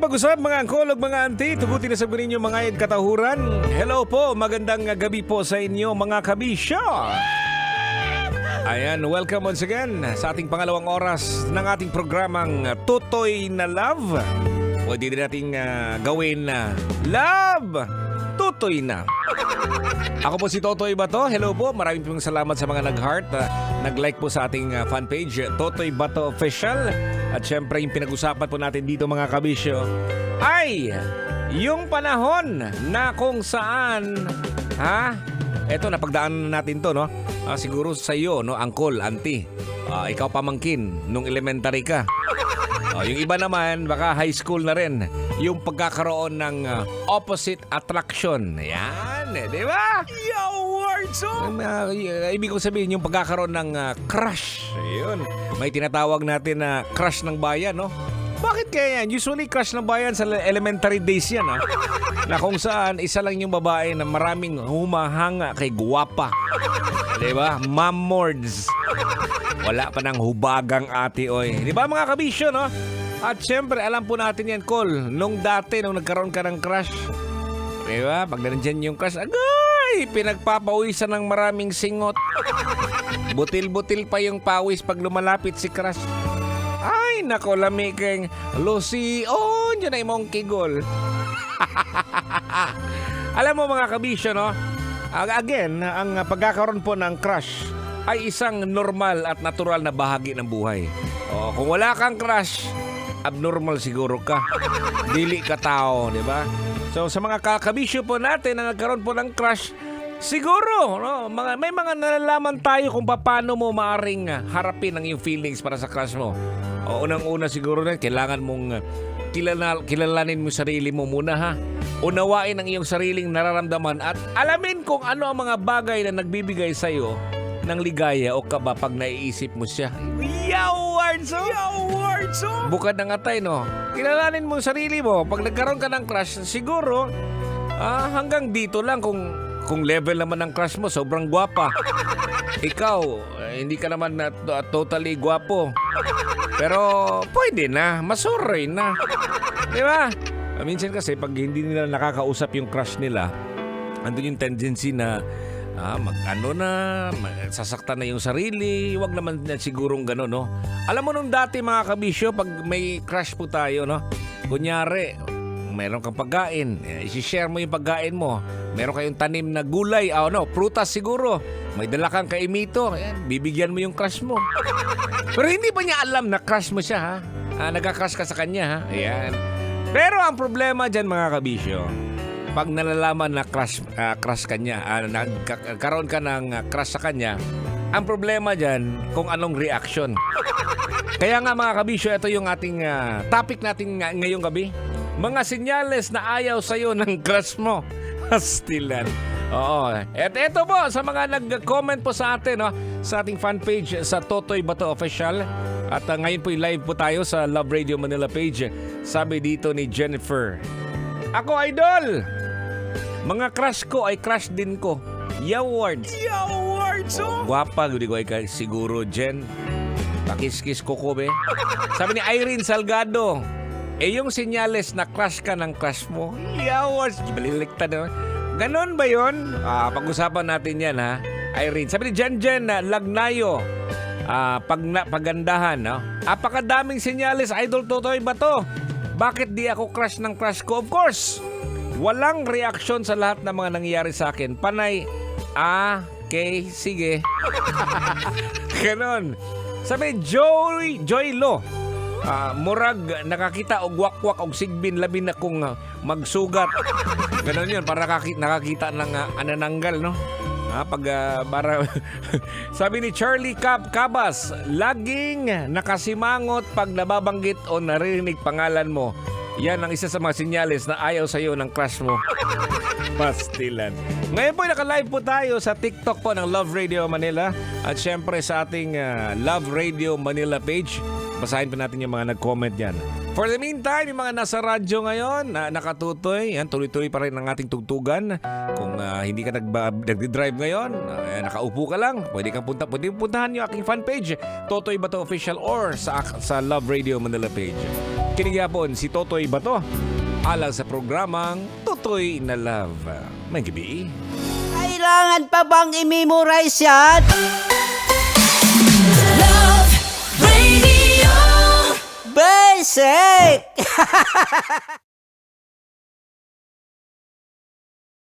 pag-usap mga angkol ug mga auntie, tugutin na sa ninyo mga ayad katahuran. Hello po, magandang gabi po sa inyo mga kabisyo. Ayan, welcome once again sa ating pangalawang oras ng ating programang Totoy na Love. Pwede din nating gawin na Love Totoy na. Ako po si Totoy Bato. Hello po, maraming pong salamat sa mga nag-heart, nag-like po sa ating fan page, Totoy Bato Official. At syempre yung pinag-usapan po natin dito mga kabisyo ay yung panahon na kung saan, eto napagdaan natin to, no? Siguro sa iyo, no, uncle, auntie, ikaw pamangkin nung elementary ka. Yung iba naman, baka high school na rin. Yung pagkakaroon ng opposite attraction. Yan, di ba? Yo, words ibig ko sabihin, yung pagkakaroon ng crush. Ayun. May tinatawag natin na crush ng bayan, no? Bakit kaya yan? Usually crush ng bayan sa elementary days yan, ha? Na kung saan isa lang yung babae na maraming humahanga kay guwapa. Di ba? Ma'am Mords. Wala pa ng hubagang ate, oy. Di ba mga kabisyo, no? At syempre, alam po natin yan, Col. Nung dati, nung nagkaroon ka ng crush, di ba? Pag nandiyan yung crush, agay! Pinagpapawisan ng maraming singot. Butil-butil pa yung pawis pag lumalapit si crush. Ay, nako, lami keng Lucy. Oh, dyan ay mong kigol. Alam mo mga kabisyo, no? Again, ang pagkakaroon po ng crush ay isang normal at natural na bahagi ng buhay. Kung wala kang crush, abnormal siguro ka. Dili ka tao, di ba? So sa mga kakabisyo po natin na nagkaroon po ng crush, siguro, no, may mga nalalaman tayo kung paano mo maaring harapin ang iyong feelings para sa crush mo. Unang-una siguro na kailangan mong kilalanin mo sarili mo muna, ha. Unawain ang iyong sariling nararamdaman at alamin kung ano ang mga bagay na nagbibigay sa iyo ng ligaya o kaba pag naiisip mo siya. Bukad ng atay, no? Kilalanin mo sarili mo. Pag nagkaroon ka ng crush, siguro hanggang dito lang kung level naman ng crush mo, sobrang gwapa. Ikaw, hindi ka naman totally gwapo. Pero pwede na, masuray na. Di ba? Minsan kasi pag hindi nila nakakausap yung crush nila, andun yung tendency na sasaktan na yung sarili. Huwag naman na sigurong gano'n, no? Alam mo nung dati mga kabisyo, pag may crush po tayo, no? Kunyari, meron kang pagkain, isi-share mo yung pagkain mo. Meron kayong tanim na gulay, prutas siguro. May dala kang kaimito, bibigyan mo yung crush mo. Pero hindi pa niya alam na crush mo siya, ha? Nagka-crush ka sa kanya, ha? Ayan. Pero ang problema dyan mga kabisyo, pag nalalaman na crush ka niya, nagkaroon ka ng crush sa kanya, ang problema dyan kung anong reaction. Kaya nga mga kabisyo, ito yung ating topic natin ngayong gabi. Mga senyales na ayaw sa'yo ng crush mo. Pastilan. Oo. At ito po, sa mga nag-comment po sa atin, no, sa ating fan page sa Totoy Bato Official. At ngayon po live po tayo sa Love Radio Manila page. Sabi dito ni Jennifer, ako idol! Mga crush ko ay crush din ko. Yawards. Guwapa, gudi ko ay siguro, Jen. Pakis-kis ko be. Sabi ni Irene Salgado, yung senyales na crush ka ng crush mo. Yawards. Baliliktad na. Ganon ba yun? Pag-usapan natin yan, ha? Irene. Sabi ni Jen Lagnayo, pagandahan, no? Apakadaming senyales, Idol Totoy Bato. Bakit di ako crush ng crush ko? Of course, walang reaksyon sa lahat ng mga nangyayari sa akin. Panay, okay, sige. Ganon. Sabi, Joy Lo, murag nakakita og wakwak og sigbin labin na kung magsugat. Ganon yun, para nakakita ng anananggal, no? Para sabi ni Charlie Cabas, laging nakasimangot pag nababanggit o naririnig pangalan mo. Yan ang isa sa mga senyales na ayaw sa'yo ng crush mo. Pastilan. Ngayon po naka-live po tayo sa TikTok po ng Love Radio Manila at syempre sa ating Love Radio Manila page. Basahin po natin yung mga nag-comment dyan. For the meantime, yung mga nasa radyo ngayon na nakatutoy, yan, tuloy-tuloy pa rin ang ating tugtugan. Kung hindi ka nag-drive ngayon, nakaupo ka lang, pwede puntahan yung aking fan page, Totoy Bato Official or sa Love Radio Manila page. Kinigapon si Totoy Bato alang sa programang Tutoy na Love. May gabi. Kailangan pa bang i-memorize yan? Love Radio. Basic!